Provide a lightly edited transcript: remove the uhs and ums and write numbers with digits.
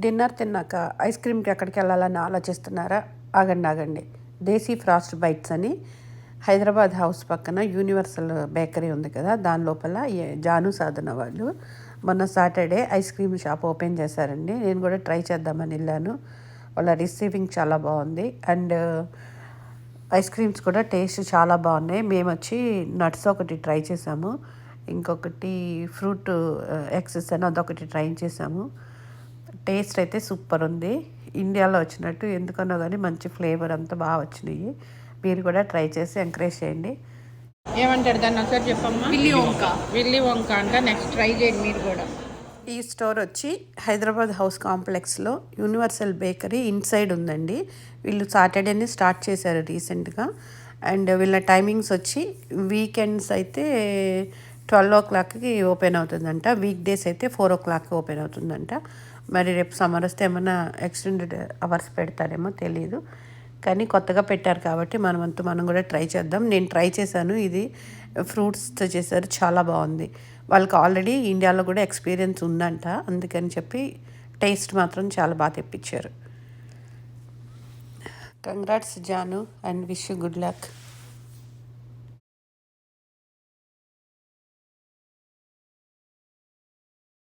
Dinner తిన్నాక ice క్రీమ్కి ఎక్కడికి వెళ్ళాలని ఆలోచిస్తున్నారా? ఆగండి. దేశీ ఫ్రాస్ట్ బైట్స్ అని హైదరాబాద్ హౌస్ పక్కన యూనివర్సల్ బేకరీ ఉంది కదా, దాని లోపల జాను సాధన వాళ్ళు మొన్న Saturday ice cream shop open చేశారండి. నేను కూడా ట్రై చేద్దామని వెళ్ళాను. వాళ్ళ రిసీవింగ్ చాలా బాగుంది అండ్ ఐస్ క్రీమ్స్ కూడా టేస్ట్ చాలా బాగున్నాయి. మేము వచ్చి నట్స్ ఒకటి ట్రై చేసాము, ఇంకొకటి ఫ్రూట్ ఎక్సెస్ అని అదొకటి ట్రై చేసాము. టేస్ట్ అయితే సూపర్ ఉంది. ఇండియాలో వచ్చినట్టు ఎందుకన్నా కానీ మంచి ఫ్లేవర్ అంతా బాగా వచ్చినాయి. మీరు కూడా ట్రై చేసి ఎంకరేజ్ చేయండి. ఏమంటారు దాన్ని ఒకసారి చెప్పమ్మా? విల్లి వంక అంట. నెక్స్ట్ ట్రై చేయండి మీరు కూడా. ఈ స్టోర్ వచ్చి హైదరాబాద్ హౌస్ కాంప్లెక్స్లో యూనివర్సల్ బేకరీ ఇన్సైడ్ ఉందండి. వీళ్ళు సాటర్డేనే స్టార్ట్ చేశారు రీసెంట్గా. అండ్ వీళ్ళ టైమింగ్స్ వచ్చి వీకెండ్స్ అయితే 12 o'clockకి ఓపెన్ అవుతుందంట, వీక్ డేస్ అయితే 4 o'clock ఓపెన్ అవుతుందంట. మరి రేపు సమ్మర్ వస్తే ఏమన్నా ఎక్స్టెండెడ్ అవర్స్ పెడతారేమో తెలియదు, కానీ కొత్తగా పెట్టారు కాబట్టి మనం కూడా ట్రై చేద్దాం. నేను ట్రై చేశాను, ఇది ఫ్రూట్స్తో చేశారు, చాలా బాగుంది. వాళ్ళకి ఆల్రెడీ ఇండియాలో కూడా ఎక్స్పీరియన్స్ ఉందంట, అందుకని చెప్పి టేస్ట్ మాత్రం చాలా బాగా తెప్పించారు. Congrats Jaanu and wish you good luck.